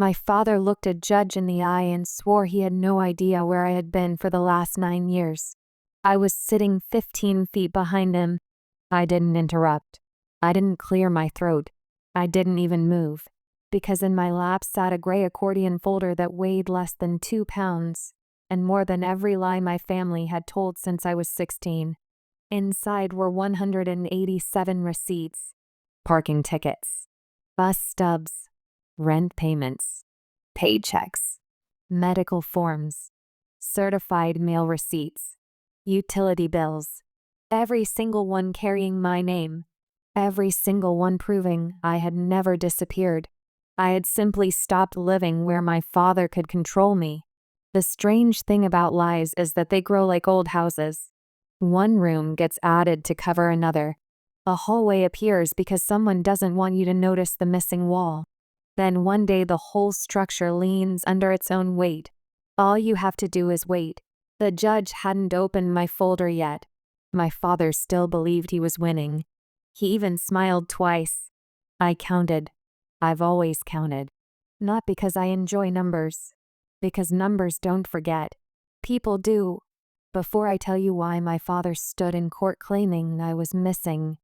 My father looked a judge in the eye and swore he had no idea where I had been for the last 9 years. I was sitting 15 feet behind him. I didn't interrupt. I didn't clear my throat. I didn't even move, because in my lap sat a gray accordion folder that weighed less than 2 pounds, and more than every lie my family had told since I was 16. Inside were 187 receipts, parking tickets, bus stubs, rent payments, paychecks, medical forms, certified mail receipts, utility bills, every single one carrying my name, every single one proving I had never disappeared. I had simply stopped living where my father could control me. The strange thing about lies is that they grow like old houses. One room gets added to cover another. A hallway appears because someone doesn't want you to notice the missing wall. Then one day the whole structure leans under its own weight. All you have to do is wait. The judge hadn't opened my folder yet. My father still believed he was winning. He even smiled twice. I counted. I've always counted. Not because I enjoy numbers. Because numbers don't forget. People do. Before I tell you why my father stood in court claiming I was missing,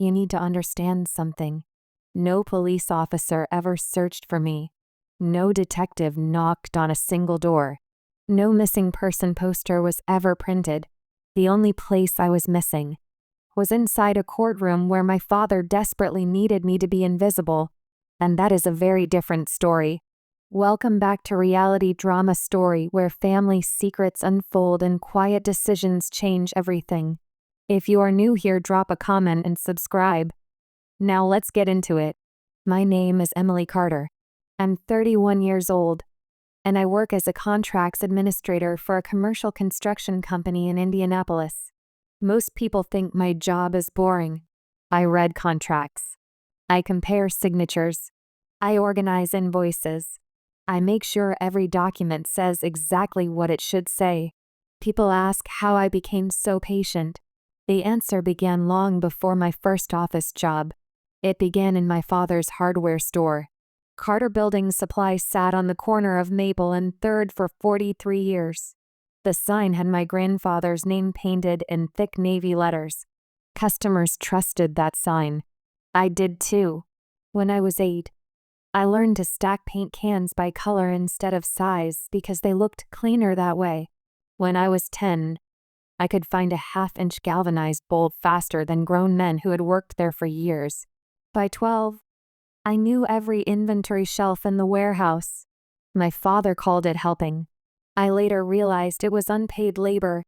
you need to understand something. No police officer ever searched for me. No detective knocked on a single door. No missing person poster was ever printed. The only place I was missing was inside a courtroom where my father desperately needed me to be invisible. And that is a very different story. Welcome back to Reality Drama Story, where family secrets unfold and quiet decisions change everything. If you are new here, drop a comment and subscribe. Now let's get into it. My name is Emily Carter. I'm 31 years old, and I work as a contracts administrator for a commercial construction company in Indianapolis. Most people think my job is boring. I read contracts. I compare signatures. I organize invoices. I make sure every document says exactly what it should say. People ask how I became so patient. The answer began long before my first office job. It began in my father's hardware store. Carter Building Supply sat on the corner of Maple and 3rd for 43 years. The sign had my grandfather's name painted in thick navy letters. Customers trusted that sign. I did too. When I was 8, I learned to stack paint cans by color instead of size because they looked cleaner that way. When I was 10, I could find a half-inch galvanized bolt faster than grown men who had worked there for years. By 12, I knew every inventory shelf in the warehouse. My father called it helping. I later realized it was unpaid labor.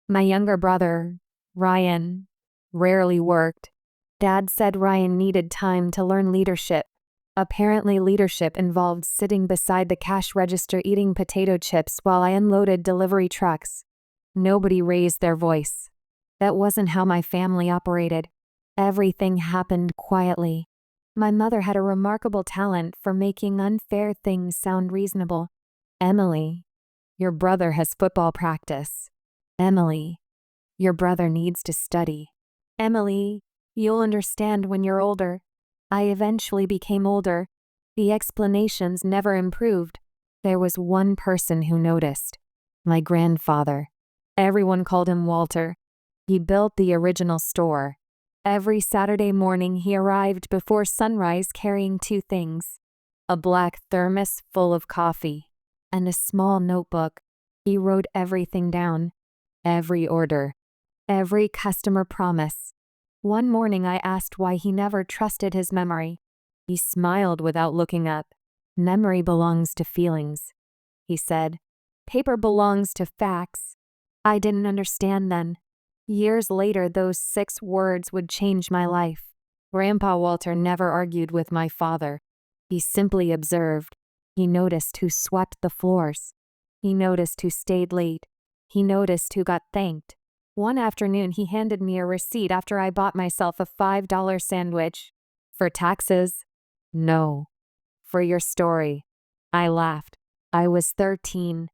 My younger brother, Ryan, rarely worked. Dad said Ryan needed time to learn leadership. Apparently, leadership involved sitting beside the cash register eating potato chips while I unloaded delivery trucks. Nobody raised their voice. That wasn't how my family operated. Everything happened quietly. My mother had a remarkable talent for making unfair things sound reasonable. Emily, your brother has football practice. Emily, your brother needs to study. Emily, you'll understand when you're older. I eventually became older. The explanations never improved. There was one person who noticed. My grandfather. Everyone called him Walter. He built the original store. Every Saturday morning he arrived before sunrise carrying 2 things: a black thermos full of coffee and a small notebook. He wrote everything down. Every order. Every customer promise. One morning I asked why he never trusted his memory. He smiled without looking up. Memory belongs to feelings, he said. Paper belongs to facts. I didn't understand then. Years later, those 6 words would change my life. Grandpa Walter never argued with my father. He simply observed. He noticed who swept the floors. He noticed who stayed late. He noticed who got thanked. One afternoon, he handed me a receipt after I bought myself a $5 sandwich. For taxes? No. For your story. I laughed. I was 13.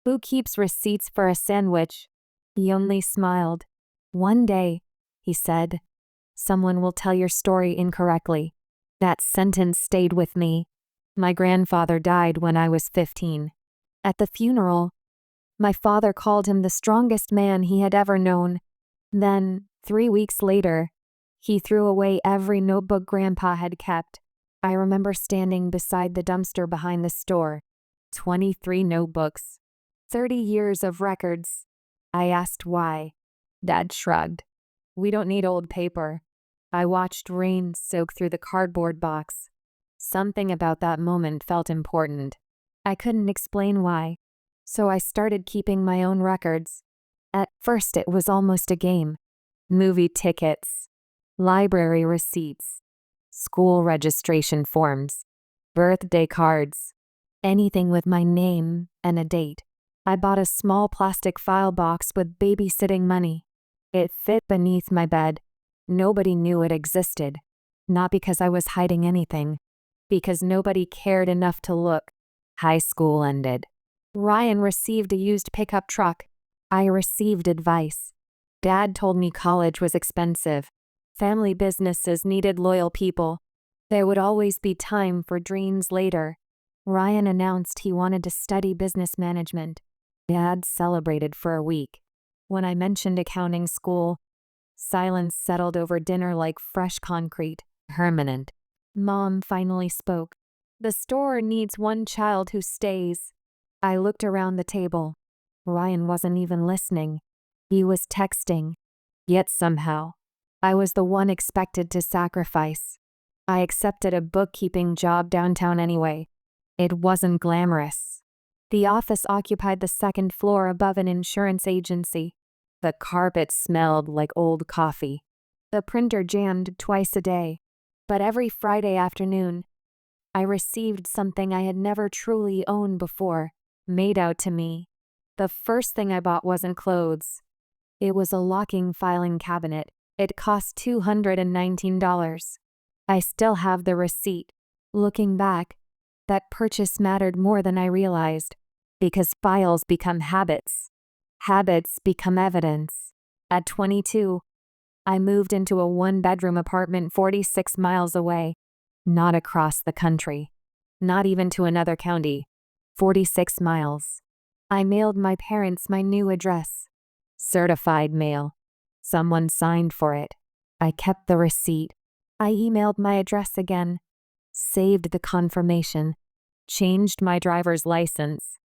Who keeps receipts for a sandwich? He only smiled. One day, he said, someone will tell your story incorrectly. That sentence stayed with me. My grandfather died when I was 15. At the funeral, my father called him the strongest man he had ever known. Then, 3 weeks later, he threw away every notebook Grandpa had kept. I remember standing beside the dumpster behind the store. 23 notebooks. 30 years of records. I asked why. Dad shrugged. We don't need old paper. I watched rain soak through the cardboard box. Something about that moment felt important. I couldn't explain why, so I started keeping my own records. At first it was almost a game. Movie tickets, library receipts, school registration forms, birthday cards, anything with my name and a date. I bought a small plastic file box with babysitting money. It fit beneath my bed. Nobody knew it existed. Not because I was hiding anything, because nobody cared enough to look. High school ended. Ryan received a used pickup truck. I received advice. Dad told me college was expensive. Family businesses needed loyal people. There would always be time for dreams later. Ryan announced he wanted to study business management. Dad celebrated for a week. When I mentioned accounting school, silence settled over dinner like fresh concrete, permanent. Mom finally spoke. The store needs one child who stays. I looked around the table. Ryan wasn't even listening. He was texting. Yet somehow, I was the one expected to sacrifice. I accepted a bookkeeping job downtown anyway. It wasn't glamorous. The office occupied the second floor above an insurance agency. The carpet smelled like old coffee. The printer jammed twice a day. But every Friday afternoon, I received something I had never truly owned before, made out to me. The first thing I bought wasn't clothes. It was a locking filing cabinet. It cost $219. I still have the receipt. Looking back, that purchase mattered more than I realized, because files become habits. Habits become evidence. At 22, I moved into a one-bedroom apartment 46 miles away, not across the country, not even to another county, 46 miles. I mailed my parents my new address. Certified mail. Someone signed for it. I kept the receipt. I emailed my address again, saved the confirmation, changed my driver's license,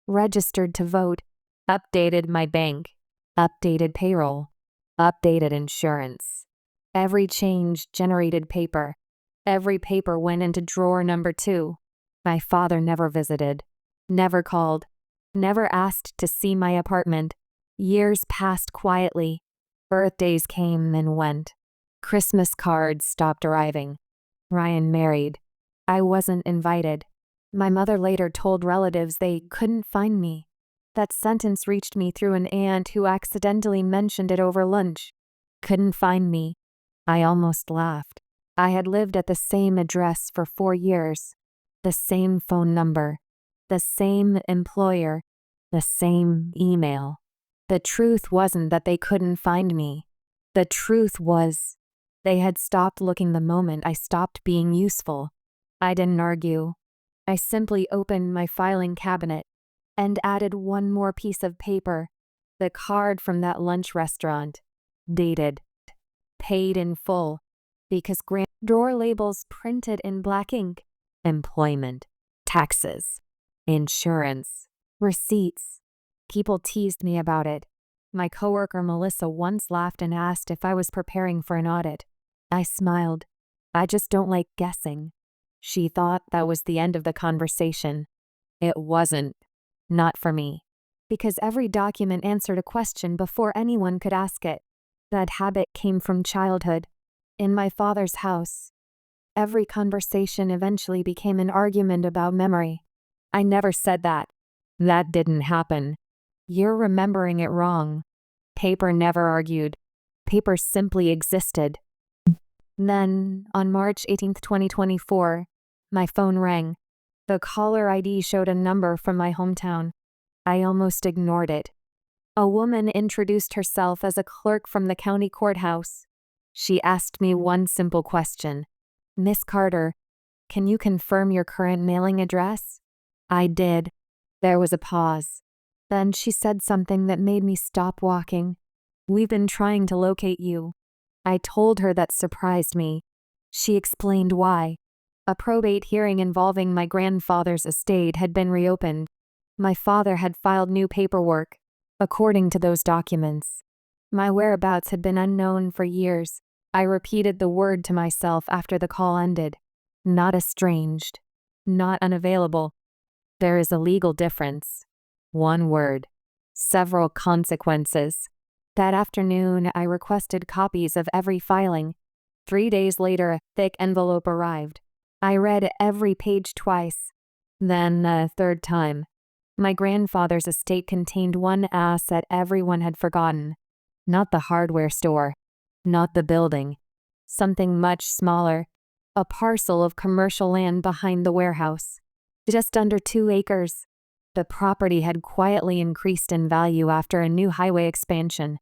registered to vote, updated my bank, updated payroll, updated insurance. Every change generated paper. Every paper went into drawer number 2. My father never visited, never called, never asked to see my apartment. Years passed quietly. Birthdays came and went. Christmas cards stopped arriving. Ryan married. I wasn't invited. My mother later told relatives they couldn't find me. That sentence reached me through an aunt who accidentally mentioned it over lunch. Couldn't find me. I almost laughed. I had lived at the same address for 4 years. The same phone number. The same employer. The same email. The truth wasn't that they couldn't find me. The truth was, they had stopped looking the moment I stopped being useful. I didn't argue. I simply opened my filing cabinet and added one more piece of paper, the card from that lunch restaurant, dated, paid in full, because drawer labels printed in black ink, employment, taxes, insurance, receipts. People teased me about it. My coworker Melissa once laughed and asked if I was preparing for an audit. I smiled. I just don't like guessing. She thought that was the end of the conversation. It wasn't. Not for me. Because every document answered a question before anyone could ask it. That habit came from childhood. In my father's house, every conversation eventually became an argument about memory. I never said that. That didn't happen. You're remembering it wrong. Paper never argued. Paper simply existed. Then, on March 18, 2024, my phone rang. The caller ID showed a number from my hometown. I almost ignored it. A woman introduced herself as a clerk from the county courthouse. She asked me one simple question. Miss Carter, Can you confirm your current mailing address? I did. There was a pause. Then she said something that made me stop walking. We've been trying to locate you. I told her that surprised me. She explained why. A probate hearing involving my grandfather's estate had been reopened. My father had filed new paperwork. According to those documents, my whereabouts had been unknown for years. I repeated the word to myself after the call ended. Not estranged. Not unavailable. There is a legal difference. One word. Several consequences. That afternoon, I requested copies of every filing. 3 days later, a thick envelope arrived. I read every page twice. Then a third time. My grandfather's estate contained one asset everyone had forgotten. Not the hardware store. Not the building. Something much smaller. A parcel of commercial land behind the warehouse. Just under 2 acres. The property had quietly increased in value after a new highway expansion.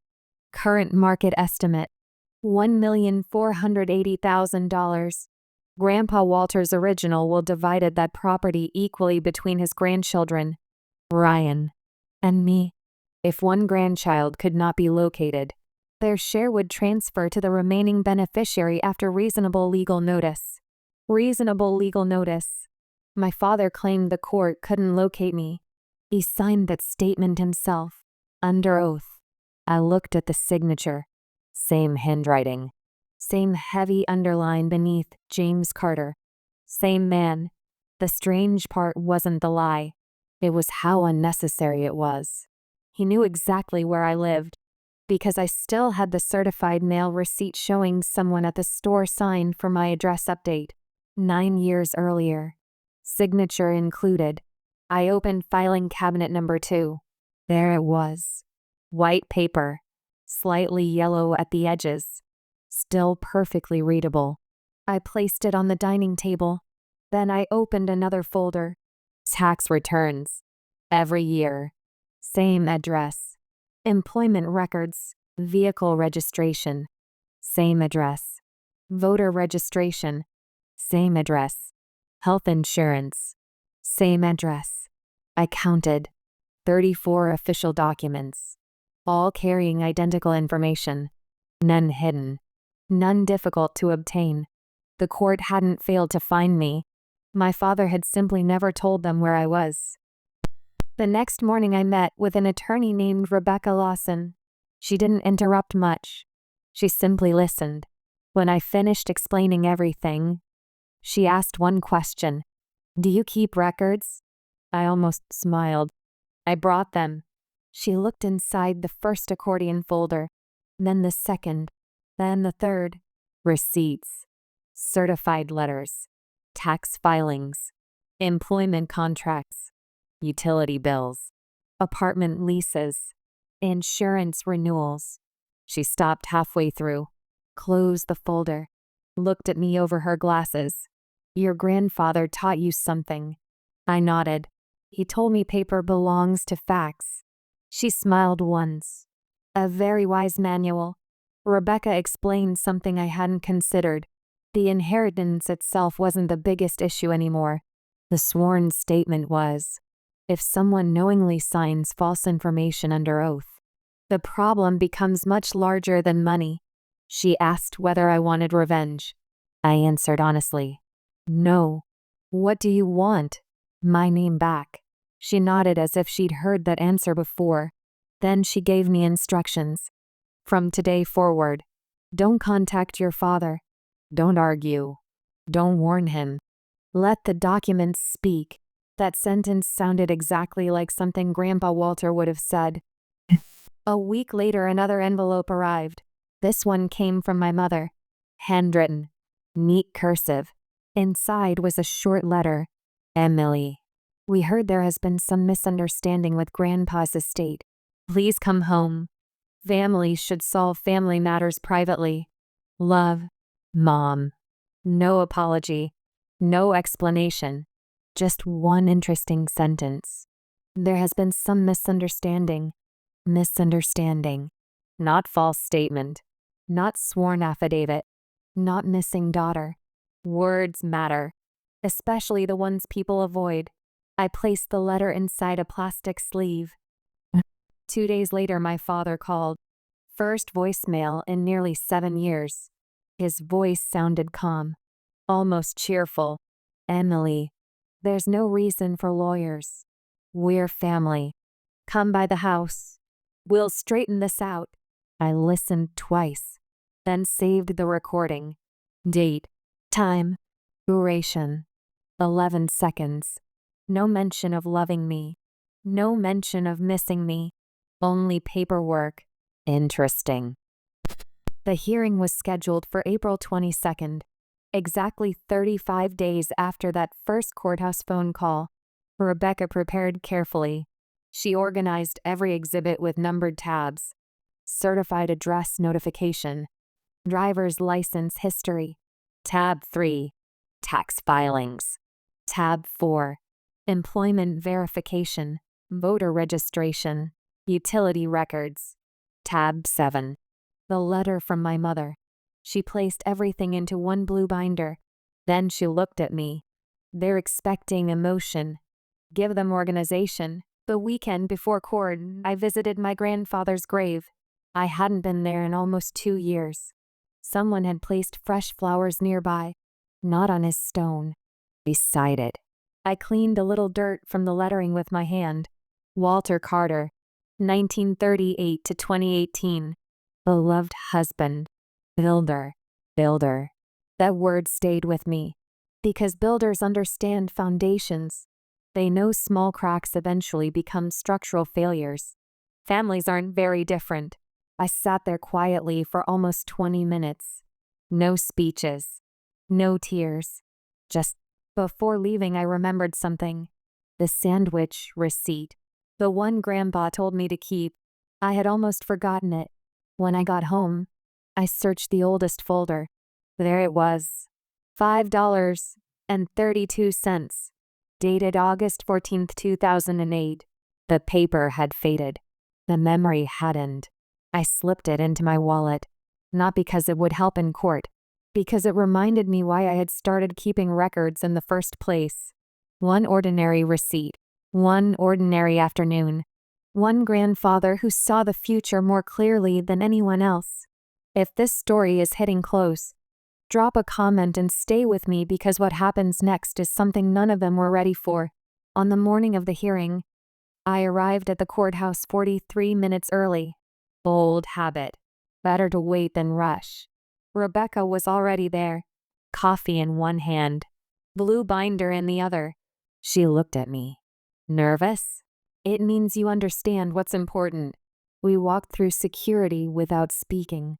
Current market estimate, $1,480,000. Grandpa Walter's original will divided that property equally between his grandchildren, Ryan, and me. If one grandchild could not be located, their share would transfer to the remaining beneficiary after reasonable legal notice. Reasonable legal notice. My father claimed the court couldn't locate me. He signed that statement himself, under oath. I looked at the signature. Same handwriting. Same heavy underline beneath James Carter. Same man. The strange part wasn't the lie. It was how unnecessary it was. He knew exactly where I lived, because I still had the certified mail receipt showing someone at the store signed for my address update. 9 years earlier. Signature included. I opened filing cabinet number 2. There it was. White paper, slightly yellow at the edges, still perfectly readable. I placed it on the dining table. Then I opened another folder. Tax returns. Every year. Same address. Employment records. Vehicle registration. Same address. Voter registration. Same address. Health insurance. Same address. I counted. 34 official documents. All carrying identical information. None hidden. None difficult to obtain. The court hadn't failed to find me. My father had simply never told them where I was. The next morning I met with an attorney named Rebecca Lawson. She didn't interrupt much. She simply listened. When I finished explaining everything, she asked one question. Do you keep records? I almost smiled. I brought them. She looked inside the first accordion folder, then the second, then the third. Receipts, certified letters, tax filings, employment contracts, utility bills, apartment leases, insurance renewals. She stopped halfway through, closed the folder, looked at me over her glasses. Your grandfather taught you something. I nodded. He told me paper belongs to facts. She smiled once. A very wise manual. Rebecca explained something I hadn't considered. The inheritance itself wasn't the biggest issue anymore. The sworn statement was. If someone knowingly signs false information under oath, the problem becomes much larger than money. She asked whether I wanted revenge. I answered honestly. No. What do you want? My name back. She nodded as if she'd heard that answer before. Then she gave me instructions. From today forward, don't contact your father. Don't argue. Don't warn him. Let the documents speak. That sentence sounded exactly like something Grandpa Walter would have said. A week later, another envelope arrived. This one came from my mother. Handwritten. Neat cursive. Inside was a short letter. Emily. We heard there has been some misunderstanding with Grandpa's estate. Please come home. Families should solve family matters privately. Love. Mom. No apology. No explanation. Just one interesting sentence. There has been some misunderstanding. Misunderstanding. Not false statement. Not sworn affidavit. Not missing daughter. Words matter. especially the ones people avoid. I placed the letter inside a plastic sleeve. 2 days later, my father called. First voicemail in nearly 7 years. His voice sounded calm, almost cheerful. "Emily, there's no reason for lawyers. We're family. Come by the house. We'll straighten this out." I listened twice, then saved the recording. Date, time, duration, 11 seconds. No mention of loving me. No mention of missing me. Only paperwork. Interesting. The hearing was scheduled for April 22nd, exactly 35 days after that first courthouse phone call. Rebecca prepared carefully. She organized every exhibit with numbered tabs. Certified address notification. Driver's license history. Tab 3. Tax filings. Tab 4. Employment verification. Voter registration. Utility records. Tab 7. The letter from my mother. She placed everything into one blue binder. Then she looked at me. "They're expecting emotion. Give them organization." The weekend before court, I visited my grandfather's grave. I hadn't been there in almost 2 years. Someone had placed fresh flowers nearby, not on his stone, beside it. I cleaned a little dirt from the lettering with my hand. Walter Carter, 1938 to 2018. Beloved husband. Builder. Builder. That word stayed with me, because builders understand foundations. They know small cracks eventually become structural failures. Families aren't very different. I sat there quietly for almost 20 minutes. No speeches. No tears. Just before leaving, I remembered something. The sandwich receipt. The one Grandpa told me to keep. I had almost forgotten it. When I got home, I searched the oldest folder. There it was. $5.32. Dated August 14, 2008. The paper had faded. The memory hadn't. I slipped it into my wallet, not because it would help in court, because it reminded me why I had started keeping records in the first place. One ordinary receipt, one ordinary afternoon, one grandfather who saw the future more clearly than anyone else. If this story is hitting close, drop a comment and stay with me, because what happens next is something none of them were ready for. On the morning of the hearing, I arrived at the courthouse 43 minutes early. Bold habit. Better to wait than rush. Rebecca was already there, coffee in one hand, blue binder in the other. She looked at me. "Nervous? It means you understand what's important." We walked through security without speaking.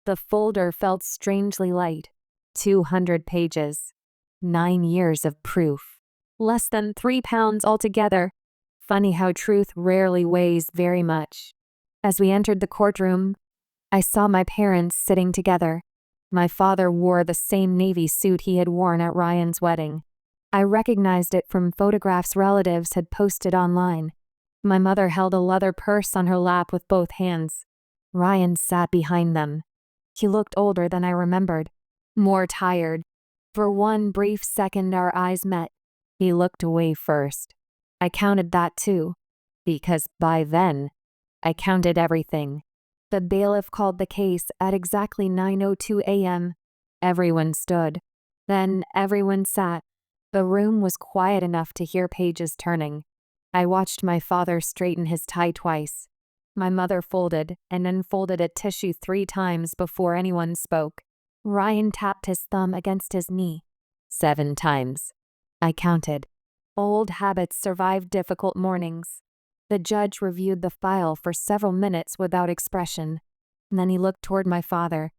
The folder felt strangely light. 200 pages. 9 years of proof. Less than 3 pounds altogether. Funny how truth rarely weighs very much. As we entered the courtroom, I saw my parents sitting together. My father wore the same navy suit he had worn at Ryan's wedding. I recognized it from photographs relatives had posted online. My mother held a leather purse on her lap with both hands. Ryan sat behind them. He looked older than I remembered, more tired. For one brief second our eyes met. He looked away first. I counted that too, because by then, I counted everything. The bailiff called the case at exactly 9:02 a.m. Everyone stood. Then everyone sat. The room was quiet enough to hear pages turning. I watched my father straighten his tie twice. My mother folded and unfolded a tissue 3 times before anyone spoke. Ryan tapped his thumb against his knee. 7 times. I counted. Old habits survive difficult mornings. The judge reviewed the file for several minutes without expression. Then he looked toward my father.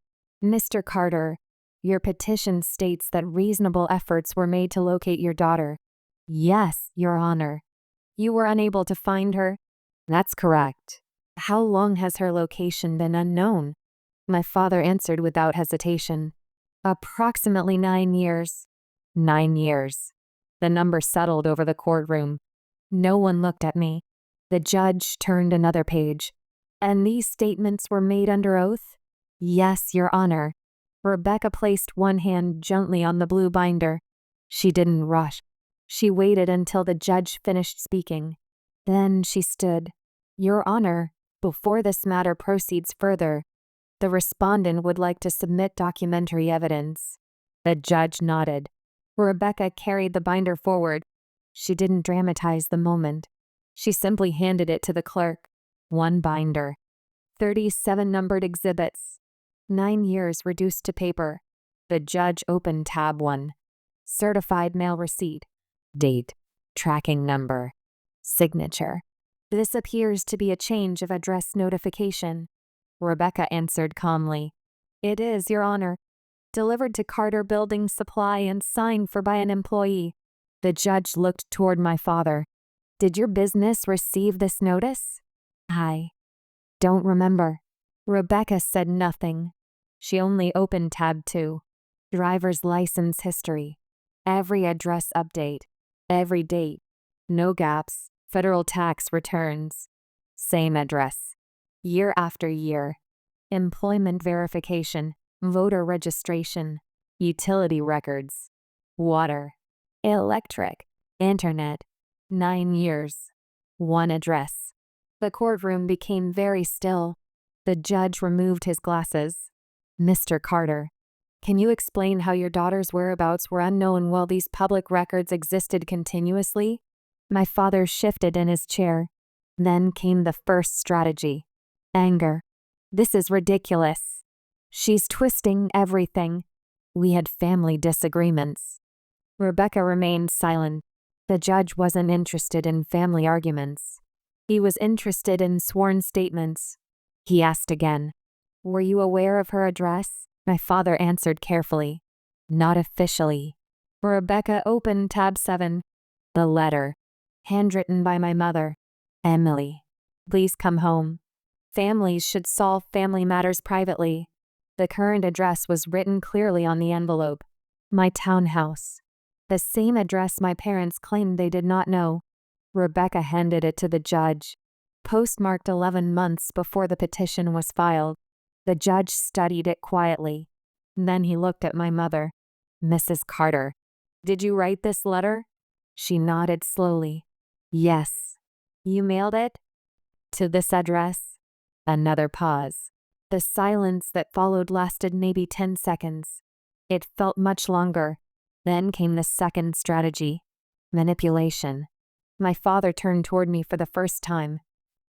"Mr. Carter, your petition states that reasonable efforts were made to locate your daughter." "Yes, Your Honor." "You were unable to find her?" "That's correct." "How long has her location been unknown?" My father answered without hesitation. "Approximately 9 years." 9 years. The number settled over the courtroom. No one looked at me. The judge turned another page. "And these statements were made under oath?" "Yes, Your Honor." Rebecca placed one hand gently on the blue binder. She didn't rush. She waited until the judge finished speaking. Then she stood. Your Honor, before this matter proceeds further, the respondent would like to submit documentary evidence. The judge nodded. Rebecca carried the binder forward. She didn't dramatize the moment. She simply handed it to the clerk. One binder. 37 numbered exhibits. 9 years reduced to paper. The judge opened tab 1. Certified mail receipt. Date. Tracking number. Signature. This appears to be a change of address notification. Rebecca answered calmly. It is, Your Honor. Delivered to Carter Building Supply and signed for by an employee. The judge looked toward my father. Did your business receive this notice? I don't remember. Rebecca said nothing. She only opened tab 2. Driver's license history. Every address update. Every date. No gaps. Federal tax returns. Same address. Year after year. Employment verification. Voter registration. Utility records. Water. Electric. Internet. 9 years. One address. The courtroom became very still. The judge removed his glasses. Mr. Carter, can you explain how your daughter's whereabouts were unknown while these public records existed continuously? My father shifted in his chair. Then came the first strategy. Anger. This is ridiculous. She's twisting everything. We had family disagreements. Rebecca remained silent. The judge wasn't interested in family arguments. He was interested in sworn statements. He asked again. Were you aware of her address? My father answered carefully. Not officially. Rebecca opened tab 7. The letter. Handwritten by my mother. Emily. Please come home. Families should solve family matters privately. The current address was written clearly on the envelope. My townhouse. The same address my parents claimed they did not know. Rebecca handed it to the judge. Postmarked 11 months before the petition was filed. The judge studied it quietly. Then he looked at my mother. Mrs. Carter, did you write this letter? She nodded slowly. Yes. You mailed it? To this address? Another pause. The silence that followed lasted maybe 10 seconds. It felt much longer. Then came the second strategy. Manipulation. My father turned toward me for the first time.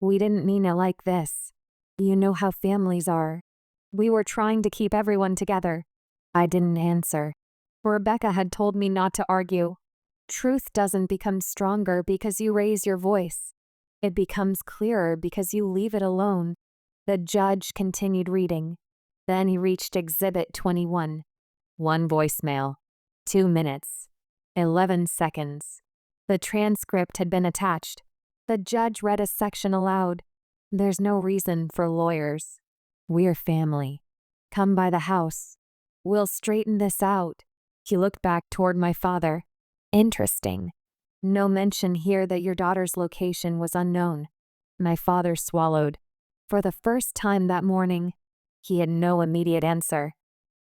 We didn't mean it like this. You know how families are. We were trying to keep everyone together. I didn't answer. Rebecca had told me not to argue. Truth doesn't become stronger because you raise your voice. It becomes clearer because you leave it alone. The judge continued reading. Then he reached Exhibit 21. 1 voicemail. 2 minutes. 11 seconds. The transcript had been attached. The judge read a section aloud. There's no reason for lawyers. We're family. Come by the house. We'll straighten this out. He looked back toward my father. Interesting. No mention here that your daughter's location was unknown. My father swallowed. For the first time that morning, he had no immediate answer.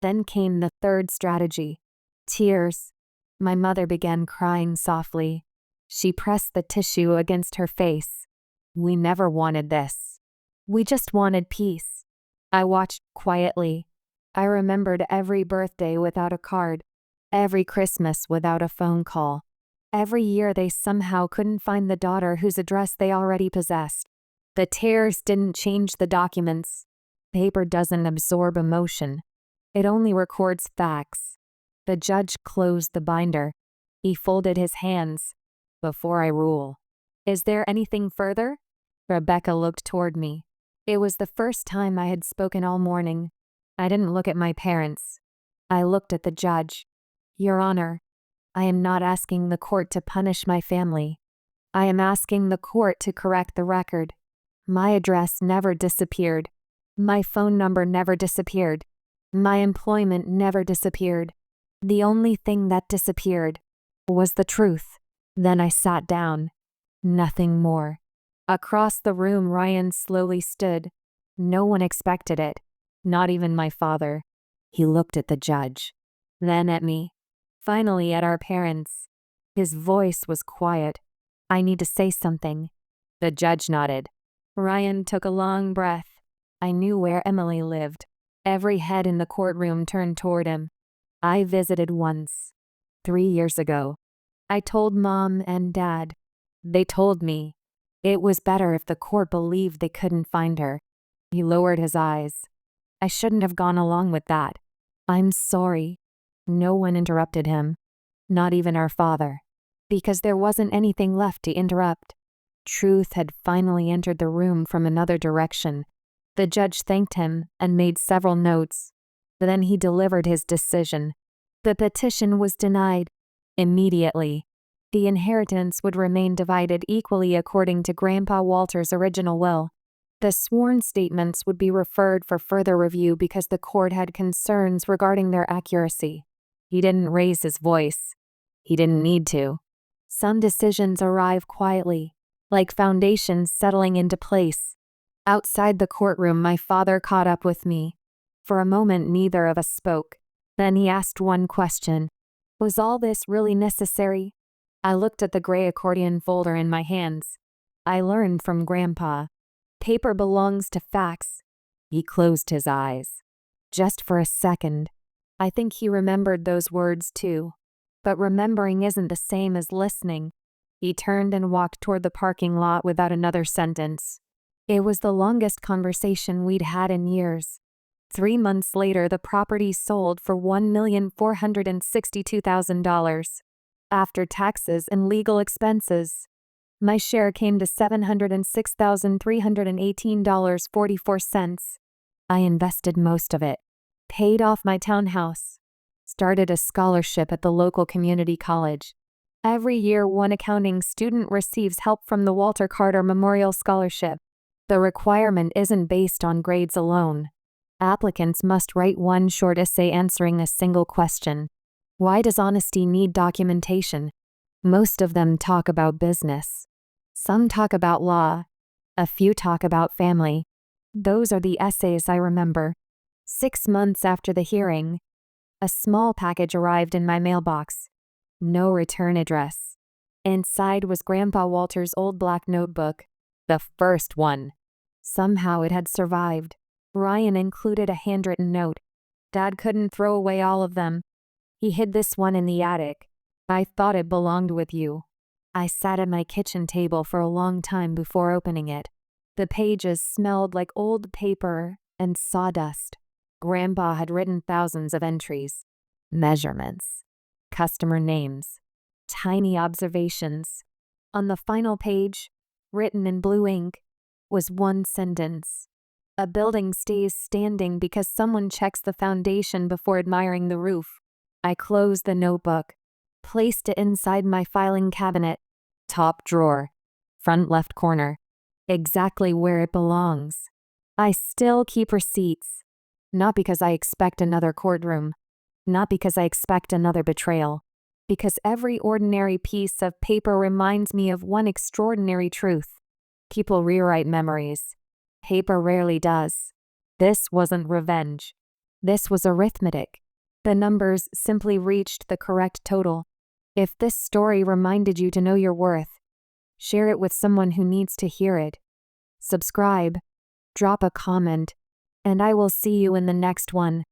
Then came the third strategy. Tears. My mother began crying softly. She pressed the tissue against her face. We never wanted this. We just wanted peace. I watched quietly. I remembered every birthday without a card, every Christmas without a phone call. Every year they somehow couldn't find the daughter whose address they already possessed. The tears didn't change the documents. Paper doesn't absorb emotion. It only records facts. The judge closed the binder. He folded his hands. Before I rule. Is there anything further? Rebecca looked toward me. It was the first time I had spoken all morning. I didn't look at my parents. I looked at the judge. Your Honor, I am not asking the court to punish my family. I am asking the court to correct the record. My address never disappeared. My phone number never disappeared. My employment never disappeared. The only thing that disappeared was the truth. Then I sat down. Nothing more. Across the room, Ryan slowly stood. No one expected it. Not even my father. He looked at the judge. Then at me. finally at our parents. His voice was quiet. "I need to say something." The judge nodded. Ryan took a long breath. I knew where Emily lived. Every head in the courtroom turned toward him. "I visited once. 3 years ago. I told Mom and Dad. They told me it was better if the court believed they couldn't find her." He lowered his eyes. "I shouldn't have gone along with that. I'm sorry." No one interrupted him. Not even our father. Because there wasn't anything left to interrupt. Truth had finally entered the room from another direction. The judge thanked him and made several notes. Then he delivered his decision. The petition was denied. Immediately. The inheritance would remain divided equally according to Grandpa Walter's original will. The sworn statements would be referred for further review because the court had concerns regarding their accuracy. He didn't raise his voice. He didn't need to. Some decisions arrive quietly, like foundations settling into place. Outside the courtroom, my father caught up with me. For a moment, neither of us spoke. Then he asked one question. Was all this really necessary? I looked at the gray accordion folder in my hands. I learned from Grandpa. Paper belongs to facts. He closed his eyes. Just for a second. I think he remembered those words too. But remembering isn't the same as listening. He turned and walked toward the parking lot without another sentence. It was the longest conversation we'd had in years. 3 months later, the property sold for $1,462,000. After taxes and legal expenses, my share came to $706,318.44. I invested most of it, paid off my townhouse, started a scholarship at the local community college. Every year, one accounting student receives help from the Walter Carter Memorial Scholarship. The requirement isn't based on grades alone. Applicants must write one short essay answering a single question. Why does honesty need documentation? Most of them talk about business. Some talk about law. A few talk about family. Those are the essays I remember. 6 months after the hearing, a small package arrived in my mailbox. No return address. Inside was Grandpa Walter's old black notebook. The first one. Somehow it had survived. Ryan included a handwritten note. Dad couldn't throw away all of them. He hid this one in the attic. I thought it belonged with you. I sat at my kitchen table for a long time before opening it. The pages smelled like old paper and sawdust. Grandpa had written thousands of entries. Measurements. Customer names. Tiny observations. On the final page, written in blue ink, was one sentence. A building stays standing because someone checks the foundation before admiring the roof. I closed the notebook, placed it inside my filing cabinet, top drawer, front left corner, exactly where it belongs. I still keep receipts, not because I expect another courtroom, not because I expect another betrayal, because every ordinary piece of paper reminds me of one extraordinary truth. People rewrite memories. Paper rarely does. This wasn't revenge. This was arithmetic. The numbers simply reached the correct total. If this story reminded you to know your worth, share it with someone who needs to hear it. Subscribe, drop a comment, and I will see you in the next one.